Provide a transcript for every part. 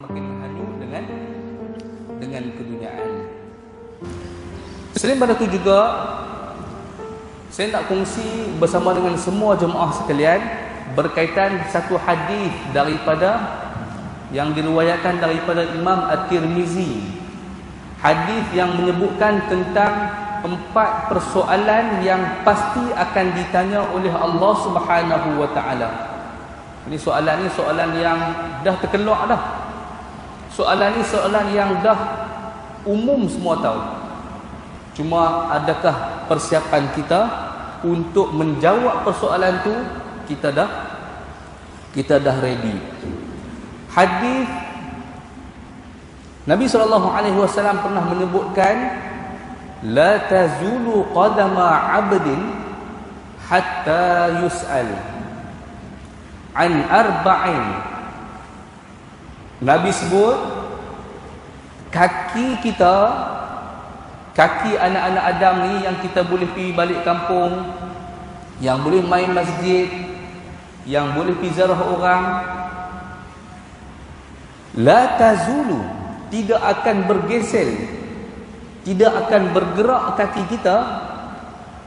makin hanyut dengan keduniaan. Selain pada itu juga saya nak kongsi bersama dengan semua jemaah sekalian berkaitan satu hadis daripada yang diriwayatkan daripada Imam At-Tirmizi. Hadis yang menyebutkan tentang 4 persoalan yang pasti akan ditanya oleh Allah Subhanahu wa taala. Ini soalan yang dah terkeluar dah. Soalan ni soalan yang dah umum semua tahu. Cuma adakah persiapan kita untuk menjawab persoalan tu? Kita dah ready. Hadis Nabi SAW pernah menyebutkan la tazulu qadama 'abdin hatta yus'al an arba'in. Nabi sebut kaki anak-anak Adam ni yang kita boleh pergi balik kampung, yang boleh main masjid, yang boleh pergi ziarah orang, la tazulu, tidak akan bergeser, tidak akan bergerak kaki kita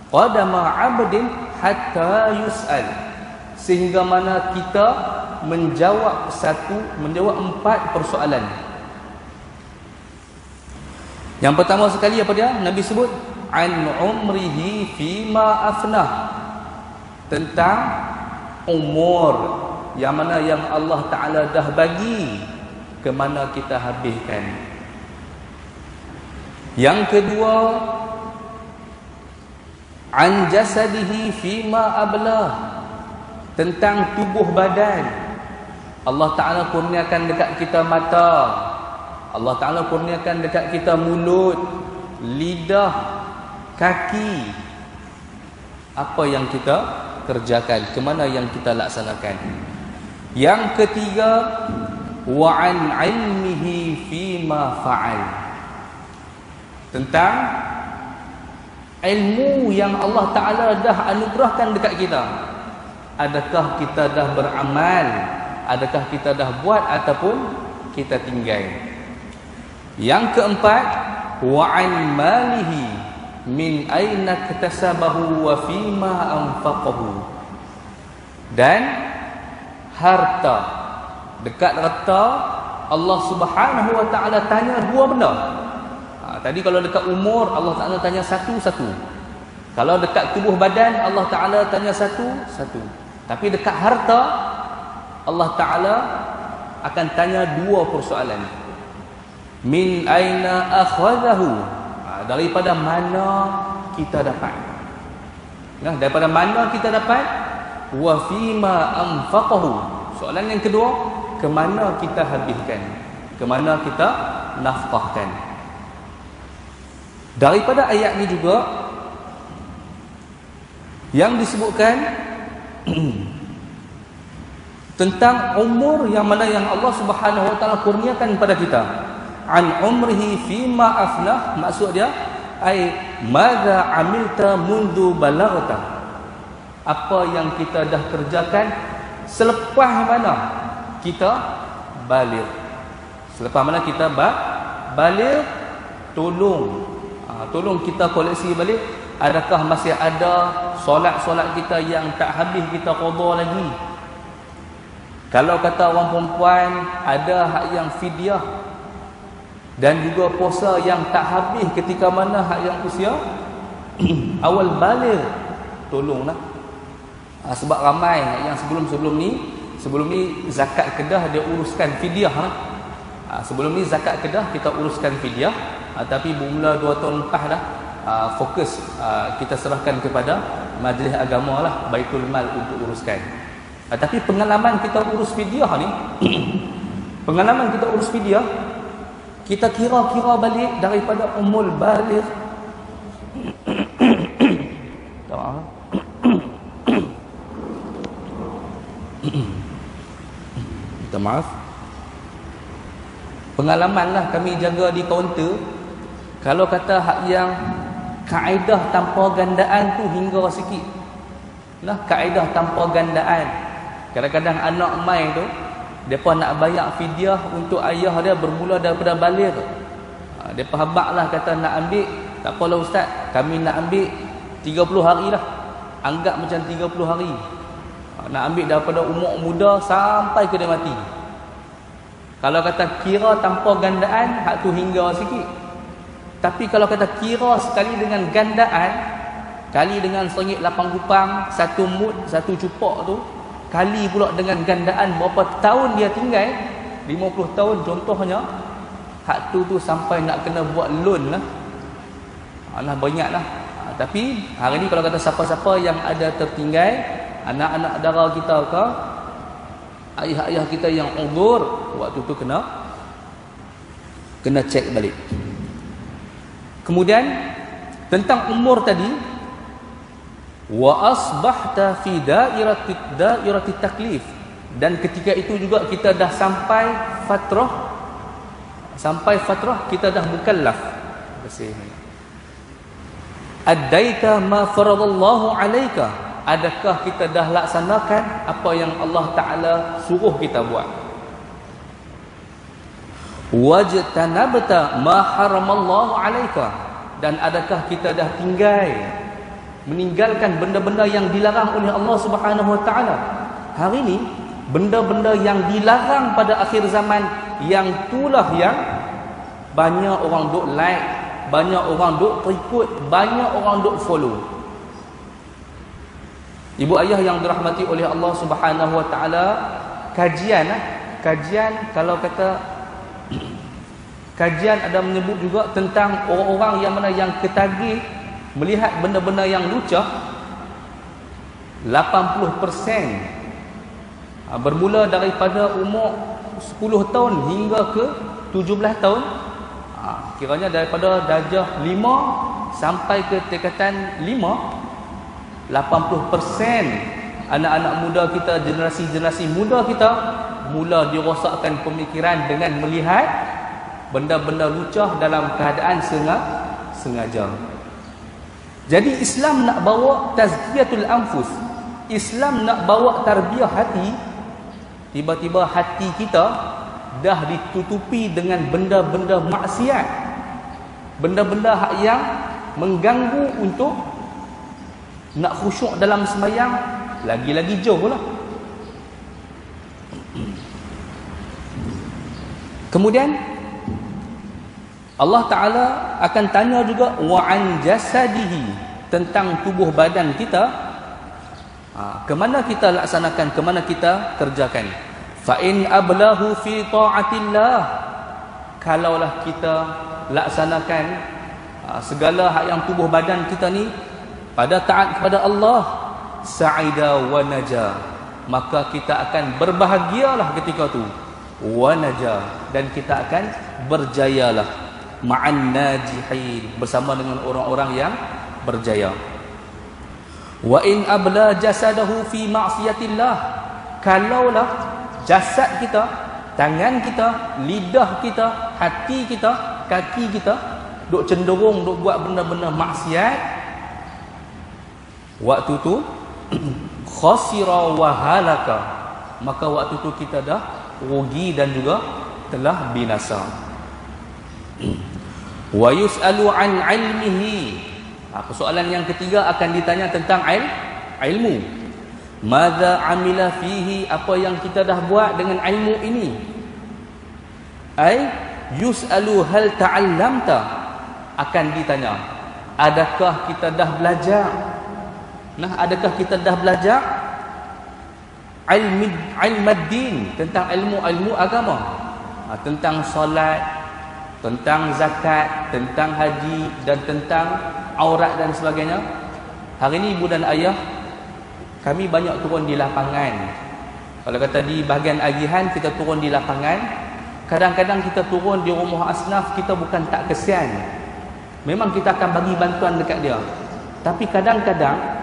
qadama 'abdin hatta yus'al, sehingga mana kita menjawab 4 persoalan. Yang pertama sekali apa dia? Nabi sebut an umrihi fima afnah, tentang umur yang mana yang Allah Ta'ala dah bagi, ke mana kita habiskan. Yang kedua an jasadihi fima ablah, tentang tubuh badan. Allah Ta'ala kurniakan dekat kita mata, Allah Ta'ala kurniakan dekat kita mulut, lidah, kaki. Apa yang kita kerjakan, ke mana yang kita laksanakan. Yang ketiga wa an ilmihi fima fa'al, tentang ilmu yang Allah Ta'ala dah anugerahkan dekat kita. Adakah kita dah beramal? Adakah kita dah buat ataupun kita tinggal? Yang keempat wa an malihi min aina iktasabahu wa fima anfaqahu, dan harta. Dekat harta Allah Subhanahu wa taala tanya 2 benda. Tadi kalau dekat umur Allah Taala tanya satu-satu. Kalau dekat tubuh badan Allah Taala tanya satu-satu. Tapi dekat harta Allah Ta'ala akan tanya 2 persoalan. Min aina akhadahu, daripada mana kita dapat. Daripada mana kita dapat. Wa fima anfaqahu, soalan yang kedua, ke mana kita habiskan, ke mana kita nafkahkan. Daripada ayat ni juga yang disebutkan tentang umur yang mana yang Allah Subhanahu wa taala kurniakan kepada kita. An umrihi fima afnah, maksud dia ai madza amilta mundu balaghta, apa yang kita dah kerjakan selepas mana kita baligh. Selepas mana kita baligh, tolong kita koleksi balik. Adakah masih ada solat-solat kita yang tak habis kita qada lagi? Kalau kata orang perempuan, ada hak yang fidyah, dan juga puasa yang tak habis ketika mana hak yang usia awal baligh, tolonglah. Sebab ramai yang sebelum ni zakat kedah dia uruskan fidyah. Sebelum ni zakat kedah kita uruskan fidyah, tapi bermula 2 tahun lepas dah fokus kita serahkan kepada majlis agama lah, Baitul Mal untuk uruskan. Tapi pengalaman kita urus fidyah ni pengalaman kita urus fidyah, kita kira-kira balik daripada umur baligh minta maaf, pengalaman lah kami jaga di kaunter. Kalau kata hak yang kaedah tanpa gandaan tu hingga sikit lah, kaedah tanpa gandaan. Kadang-kadang anak main tu Depa nak bayar fidyah untuk ayah dia bermula daripada baligh. Depa habaqlah kata nak ambil, tak apalah ustaz, kami nak ambil 30 hari lah. Anggap macam 30 hari. Nak ambil daripada umur muda sampai ke dia mati. Kalau kata kira tanpa gandaan, hak tu hingga sikit. Tapi kalau kata kira sekali dengan gandaan, kali dengan seringgit 8 kupang, satu mud, satu cupak tu, kali pula dengan gandaan berapa tahun dia tinggal, 50 tahun contohnya, hak tu sampai nak kena buat loan lah. Alah banyaklah. Tapi hari ni kalau kata siapa-siapa yang ada tertinggal, anak-anak dara kita ke, ayah-ayah kita yang uzur, waktu tu kena cek balik. Kemudian tentang umur tadi, wa asbahta fi dairati taklif, dan ketika itu juga kita dah sampai fatrah kita dah mukallaf. Addaita ma faradallahu alaika, adakah kita dah laksanakan apa yang Allah Ta'ala suruh kita buat? Wajtanabta ma haramallahu alaika, dan adakah kita dah meninggalkan benda-benda yang dilarang oleh Allah Subhanahu Wa Ta'ala? Hari ni benda-benda yang dilarang pada akhir zaman, yang itulah yang banyak orang duk like, banyak orang duk ikut, banyak orang duk follow. Ibu ayah yang dirahmati oleh Allah Subhanahu Wa Ta'ala, kajian kalau kata kajian ada menyebut juga tentang orang-orang yang mana yang ketagih melihat benda-benda yang lucah, 80% bermula daripada umur 10 tahun hingga ke 17 tahun, kiranya daripada darjah 5 sampai ke tingkatan 5, 80% anak-anak muda kita, generasi muda kita mula dirosakkan pemikiran dengan melihat benda-benda lucah dalam keadaan sengaja. Jadi Islam nak bawa tazkiyatul anfus, Islam nak bawa tarbiyah hati. Tiba-tiba hati kita dah ditutupi dengan benda-benda maksiat, benda-benda yang mengganggu untuk nak khusyuk dalam sembahyang, lagi-lagi jauh lah. Kemudian Allah Ta'ala akan tanya juga wa'an jasadihi, tentang tubuh badan kita, kemana kita laksanakan, kemana kita kerjakan. Fa'in ablahu fi ta'atillah, kalaulah kita laksanakan segala hak yang tubuh badan kita ni pada taat kepada Allah, sa'ida wa naja, maka kita akan berbahagialah ketika tu, wa naja, dan kita akan berjayalah, ma'an najihin, bersama dengan orang-orang yang berjaya. Wa in abla jasadahu fi ma'siyatillah, kalaulah jasad kita, tangan kita, lidah kita, hati kita, kaki kita duk cenderung duk buat benda-benda maksiat, waktu tu khasira wa halaka, maka waktu tu kita dah rugi dan juga telah binasa. Wa yus'alu an ilmihi, persoalan yang ketiga akan ditanya tentang ilmu. Madza amila fihi, apa yang kita dah buat dengan ilmu ini. Ai yus'alu hal ta'allamta, akan ditanya adakah kita dah belajar. Adakah kita dah belajar ilmuddin, tentang ilmu agama, tentang solat, tentang zakat, tentang haji, dan tentang aurat dan sebagainya. Hari ini ibu dan ayah, kami banyak turun di lapangan. Kalau kata di bahagian agihan, kita turun di lapangan. Kadang-kadang kita turun di rumah asnaf, kita bukan tak kesian, memang kita akan bagi bantuan dekat dia. Tapi kadang-kadang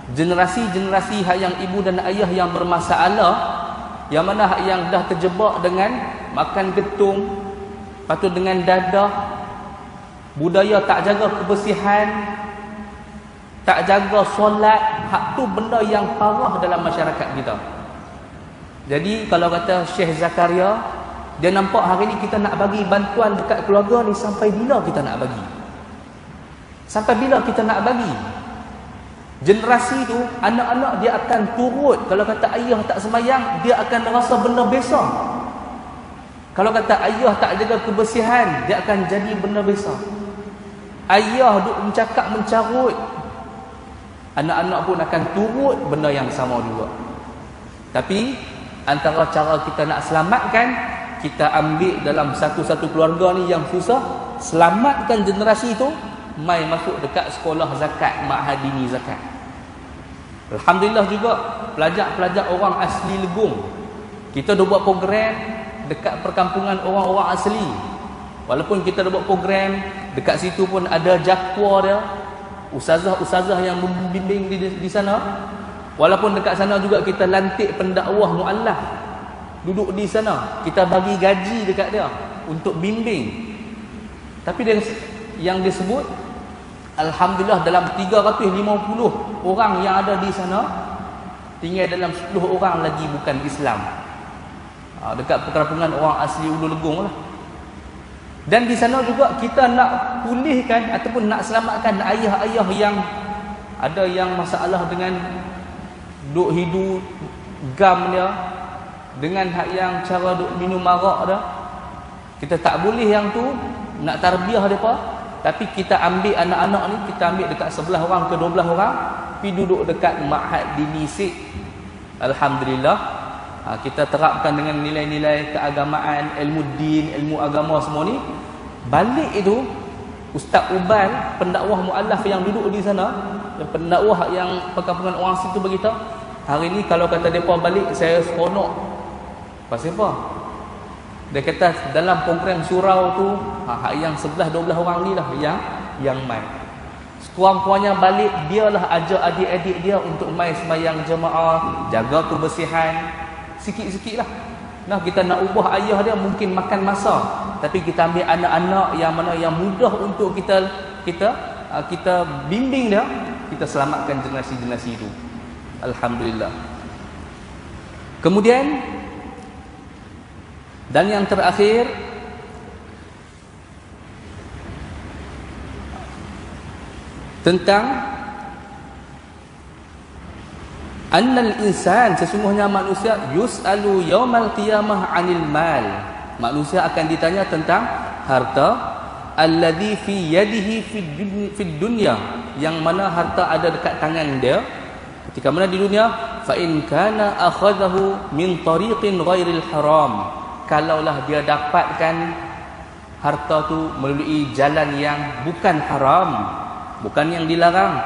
generasi-generasi hak yang ibu dan ayah yang bermasalah, yang mana hak yang dah terjebak dengan makan getung, patut dengan dadah, budaya tak jaga kebersihan, tak jaga solat, hak tu benda yang parah dalam masyarakat kita. Jadi kalau kata Syekh Zakaria, dia nampak hari ni kita nak bagi bantuan dekat keluarga ni, sampai bila kita nak bagi? Sampai bila kita nak bagi? Generasi tu, anak-anak dia akan turut. Kalau kata ayah tak sembahyang, dia akan rasa benda biasa. Kalau kata ayah tak jaga kebersihan, dia akan jadi benda biasa. Ayah duk mencakap mencarut, anak-anak pun akan turut benda yang sama juga. Tapi antara cara kita nak selamatkan, kita ambil dalam satu-satu keluarga ni yang susah, selamatkan generasi tu, mai masuk dekat sekolah zakat, ma'had dini zakat. Alhamdulillah juga pelajar-pelajar orang asli Legung, kita dah buat program dekat perkampungan orang-orang asli. Walaupun kita dah buat program dekat situ pun ada jakwa dia, ustazah-ustazah yang membimbing di sana. Walaupun dekat sana juga kita lantik pendakwah mu'allaf duduk di sana, kita bagi gaji dekat dia untuk bimbing. Tapi dia, yang disebut, alhamdulillah dalam 350 orang yang ada di sana, tinggal dalam 10 orang lagi bukan Islam. Dekat perkampungan orang asli Ulu Legung lah. Dan di sana juga kita nak pulihkan ataupun nak selamatkan ayah-ayah yang ada yang masalah dengan duk hidu gam dia, dengan hak yang cara duk minum arak dia. Kita tak boleh yang tu, nak tarbiyah mereka. Tapi kita ambil anak-anak ni, kita ambil dekat 11 orang ke 12 orang, pergi duduk dekat ma'had dini Sik. Alhamdulillah, kita terapkan dengan nilai-nilai keagamaan, ilmu din, ilmu agama semua ni. Balik itu, Ustaz Ubal, pendakwah mu'allaf yang duduk di sana, pendakwah yang perkampungan orang situ beritahu, hari ni kalau kata mereka balik, saya seronok. Pasal apa? Dia kata dalam program surau tu, yang 11-12 orang ni lah yang main. Sekurang-kurangnya balik, dialah ajar adik-adik dia untuk main sembahyang jemaah, jaga kebersihan, sikit-sikit lah. Nah, kita nak ubah ayah dia mungkin makan masa, tapi kita ambil anak-anak yang mana yang mudah untuk kita bimbing dia, kita selamatkan generasi-generasi itu. Alhamdulillah. Kemudian, dan yang terakhir, tentang annal insan, sesungguhnya manusia, yus'alu yaumal qiyamah 'anil mal. Manusia akan ditanya tentang harta, alladhi fi yadihi fid dunya, yang mana harta ada dekat tangan dia ketika mana di dunia. Fa in kana akhadahu min tariqin ghairil haram, kalaulah dia dapatkan harta tu melalui jalan yang bukan haram, bukan yang dilarang,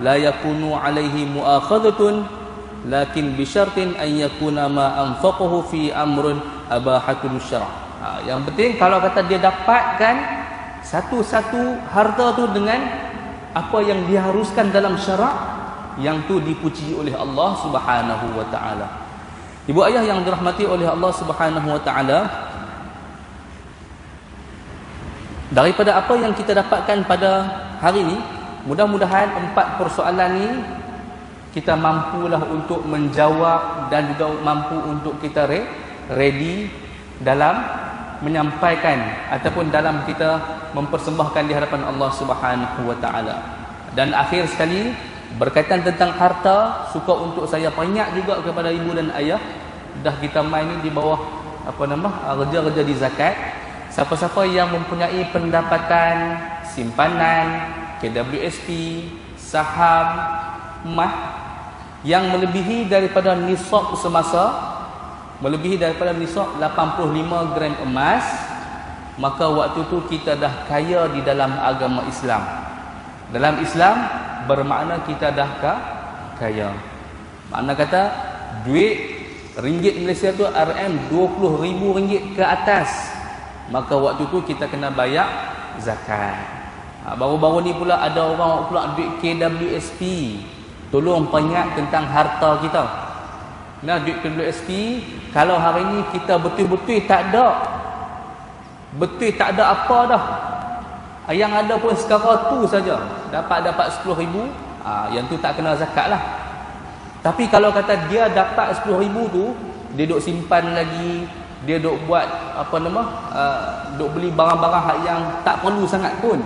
la yakunu alaihi muakhadhatun, lakin bi syartin an yakuna ma anfaqahu fi amrun abahatul syara'. Yang penting kalau kata dia dapatkan satu-satu harta tu dengan apa yang diharuskan dalam syarak, yang tu dipuji oleh Allah Subhanahu wa taala. Ibu ayah yang dirahmati oleh Allah Subhanahu wa taala, daripada apa yang kita dapatkan pada hari ini, mudah-mudahan 4 persoalan ni kita mampulah untuk menjawab dan juga mampu untuk kita ready dalam menyampaikan ataupun dalam kita mempersembahkan di hadapan Allah Subhanahu wa taala. Dan akhir sekali, berkaitan tentang harta, suka untuk saya peringat juga kepada ibu dan ayah, dah kita main ni di bawah kerja-kerja di zakat. Siapa-siapa yang mempunyai pendapatan simpanan, KWSP, saham, emas yang melebihi daripada nisab semasa, melebihi daripada nisab 85 gram emas, maka waktu tu kita dah kaya di dalam agama Islam. Dalam Islam bermakna kita dah kaya. Makna kata duit ringgit Malaysia tu RM20,000 ke atas, maka waktu tu kita kena bayar zakat. Baru-baru ni pula ada orang pula duit KWSP. Tolong peringat tentang harta kita. Nah, duit KWSP, kalau hari ni kita betul-betul tak ada, betul tak ada apa dah, yang ada pun sekarang tu saja dapat 10,000, yang tu tak kena zakat lah. Tapi kalau kata dia dapat 10,000 tu, dia duk simpan lagi, dia duk buat duk beli barang-barang yang tak perlu sangat pun.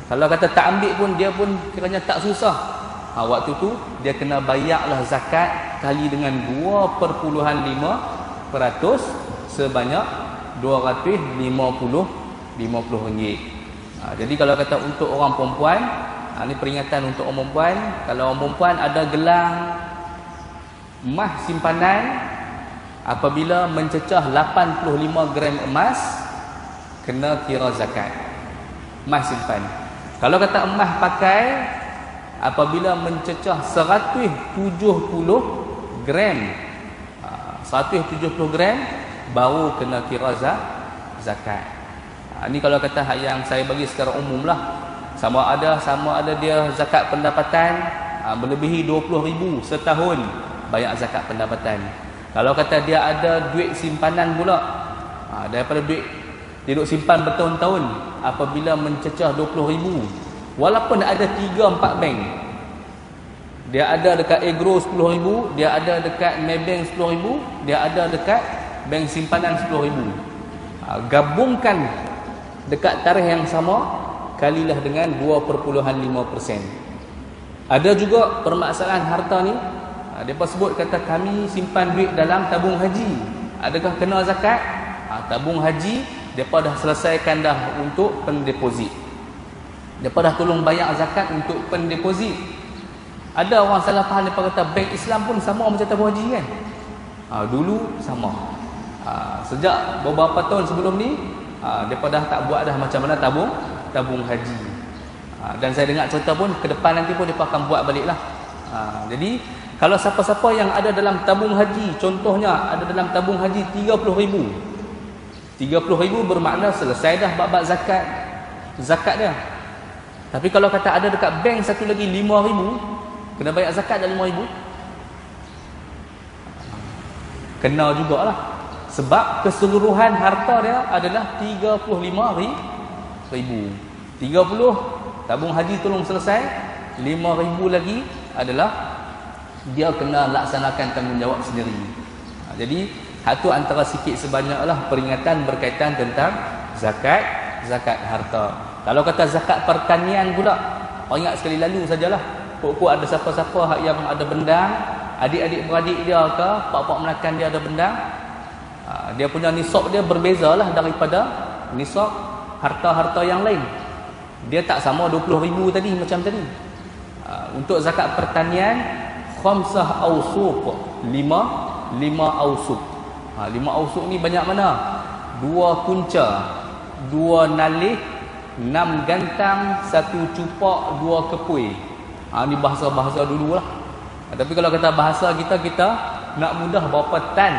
Kalau kata tak ambil pun, dia pun kiranya tak susah. Waktu tu dia kena bayarlah zakat kali dengan 2.5% sebanyak 250 ringgit. Jadi kalau kata untuk orang perempuan, ini peringatan untuk orang perempuan, kalau orang perempuan ada gelang emas simpanan, apabila mencecah 85 gram emas, kena kira zakat emas simpan. Kalau kata emas pakai, apabila mencecah 170 gram, 170 gram baru kena kira zakat. Ini kalau kata yang saya bagi secara umum lah. Sama ada dia zakat pendapatan melebihi 20,000 setahun, bayar zakat pendapatan. Kalau kata dia ada duit simpanan pula, daripada duit dia duk simpan bertahun-tahun, apabila mencecah 20,000, walaupun ada 3-4 bank, dia ada dekat Agro 10,000, dia ada dekat Maybank 10,000, dia ada dekat bank simpanan 10,000, gabungkan dekat tarikh yang sama, kalilah dengan 2.5%. Ada juga permasalahan harta ni, mereka sebut kata kami simpan duit dalam tabung haji, adakah kena zakat? Tabung haji mereka dah selesaikan dah untuk pendeposit, mereka dah tolong bayar zakat untuk pendeposit. Ada orang salah faham, mereka kata bank Islam pun sama macam tabung haji kan. Dulu sama, sejak beberapa tahun sebelum ni mereka dah tak buat dah macam mana tabung haji. Dan saya dengar cerita pun ke depan nanti pun mereka akan buat balik lah. Jadi kalau siapa-siapa yang ada dalam tabung haji, contohnya ada dalam tabung haji 30,000, 30,000 bermakna selesai dah bab zakat dia. Tapi kalau kata ada dekat bank satu lagi 5,000, kena bayar zakat dah 5,000, kena jugalah. Sebab keseluruhan harta dia adalah 35,000. 30 tabung haji tolong selesai, 5,000 lagi adalah dia kena laksanakan tanggungjawab sendiri. Jadi itu antara sikit sebanyaklah peringatan berkaitan tentang zakat harta. Kalau kata zakat pertanian pula, ingat sekali lalu sajalah, pokok ada siapa-siapa yang ada bendang, adik-adik beradik dia ke, pak-pak melakang dia ada bendang, dia punya nisab dia berbezalah daripada nisab harta-harta yang lain. Dia tak sama 20,000 tadi macam tadi. Untuk zakat pertanian, khamsah awsuq, 5 awsuq. 5 awsuq ni banyak mana? 2 kunca, 2 nalih, 6 gantang, 1 cupak, 2 kepui. Ni bahasa-bahasa dululah. Tapi kalau kata bahasa kita nak mudah berapa tan?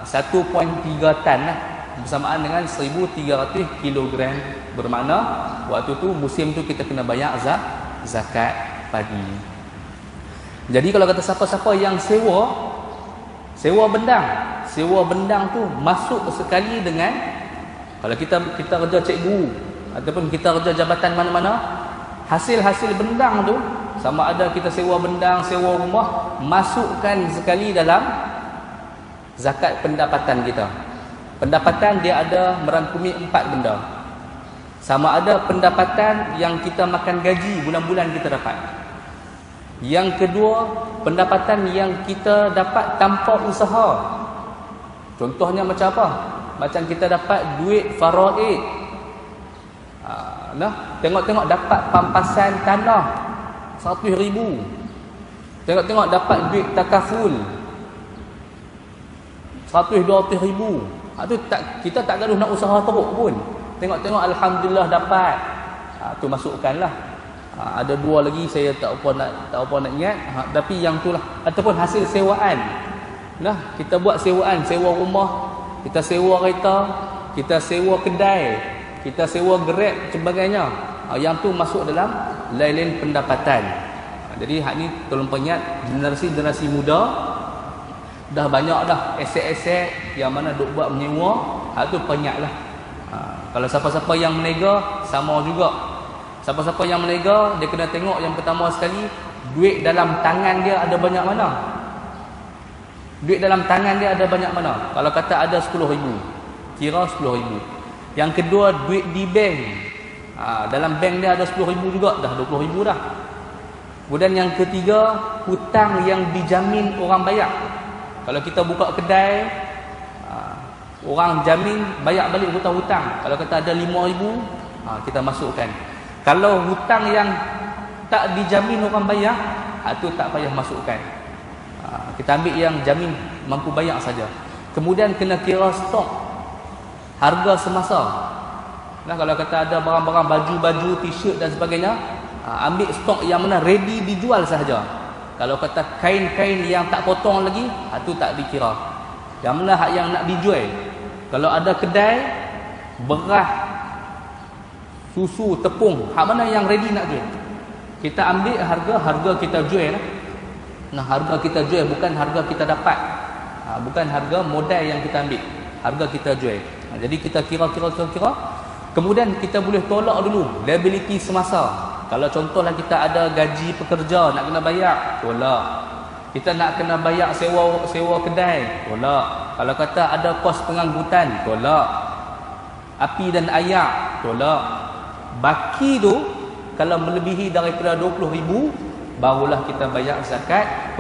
1.3 tan lah, bersamaan dengan 1,300 kilogram. Bermakna waktu tu musim tu kita kena bayar zakat padi. Jadi kalau kata siapa-siapa yang sewa bendang tu masuk sekali dengan, kalau kita kerja cikgu ataupun kita kerja jabatan mana-mana, hasil-hasil bendang tu, sama ada kita sewa bendang, sewa rumah, masukkan sekali dalam zakat pendapatan kita. Pendapatan dia ada merangkumi 4 benda. Sama ada pendapatan yang kita makan gaji bulan-bulan kita dapat. Yang kedua, pendapatan yang kita dapat tanpa usaha. Contohnya macam apa? Macam kita dapat duit faraid. Tengok-tengok dapat pampasan tanah 100,000. Tengok-tengok dapat duit takaful 100-200,000. Kita tak gaduh nak usaha teruk pun. Tengok-tengok alhamdulillah dapat. Tu masukkanlah. Ada 2 lagi saya tak apa nak ingat. Tapi yang itulah, ataupun hasil sewaan. Kita buat sewaan, sewa rumah, kita sewa kereta, kita sewa kedai, kita sewa Grab sebagainya. Yang tu masuk dalam lain-lain pendapatan. Jadi hak ni tolong ingat, generasi muda dah banyak dah aset-aset yang mana duk buat menyewa. Hak tu penyaklah. Kalau siapa-siapa yang menega, sama juga. Siapa-siapa yang menega, dia kena tengok yang pertama sekali, duit dalam tangan dia ada banyak mana. Duit dalam tangan dia ada banyak mana? Kalau kata ada 10,000, kira 10,000. Yang kedua, duit di bank. Dalam bank dia ada 10,000 juga, dah 20,000 dah. Kemudian yang ketiga, hutang yang dijamin orang bayar. Kalau kita buka kedai, orang jamin bayar balik hutang-hutang. Kalau kata ada 5,000, kita masukkan. Kalau hutang yang tak dijamin orang bayar, itu tak payah masukkan. Kita ambil yang jamin mampu bayar saja. Kemudian kena kira stok, harga semasa. Nah, kalau kata ada barang-barang baju-baju, t-shirt dan sebagainya, ambil stok yang mana ready dijual sahaja. Kalau kata kain-kain yang tak potong lagi, itu tak dikira. Yang mana hak yang nak dijual. Kalau ada kedai beras, susu, tepung, hak mana yang ready nak jual, kita ambil harga kita jual. Nah, harga kita jual, bukan harga kita dapat. Bukan harga modal yang kita ambil, harga kita jual. Jadi kita kira. Kemudian kita boleh tolak dulu liability semasa. Kalau contohlah kita ada gaji pekerja nak kena bayar, tolak. Kita nak kena bayar sewa kedai, tolak. Kalau kata ada kos pengangkutan, tolak. Api dan air, tolak. Baki tu kalau melebihi daripada 20,000, barulah kita bayar zakat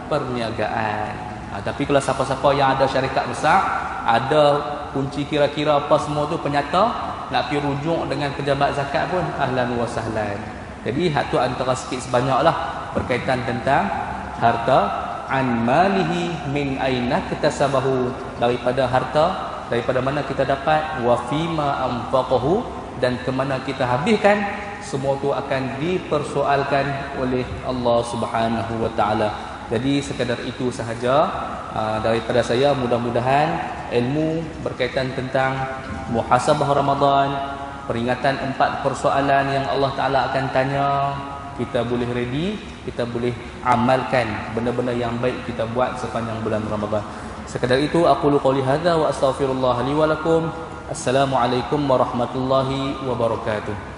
perniagaan. Tapi kalau siapa-siapa yang ada syarikat besar, ada kunci kira-kira apa semua tu penyata, nak pergi rujuk dengan pejabat zakat pun ahlan wa sahlan. Jadi hak tu antara sikit sebanyaklah berkaitan tentang harta. An malihi min aina katasabahu, daripada harta, daripada mana kita dapat, wa fima anfaqahu, dan ke mana kita habiskan. Semua tu akan dipersoalkan oleh Allah Subhanahu wa taala. Jadi sekadar itu sahaja daripada saya. Mudah-mudahan ilmu berkaitan tentang muhasabah Ramadan, peringatan 4 persoalan yang Allah Taala akan tanya, kita boleh ready, kita boleh amalkan benda-benda yang baik kita buat sepanjang bulan Ramadan. Sekadar itu, aqulu qouli hadza wa astaghfirullah li wa lakum. Assalamualaikum warahmatullahi wabarakatuh.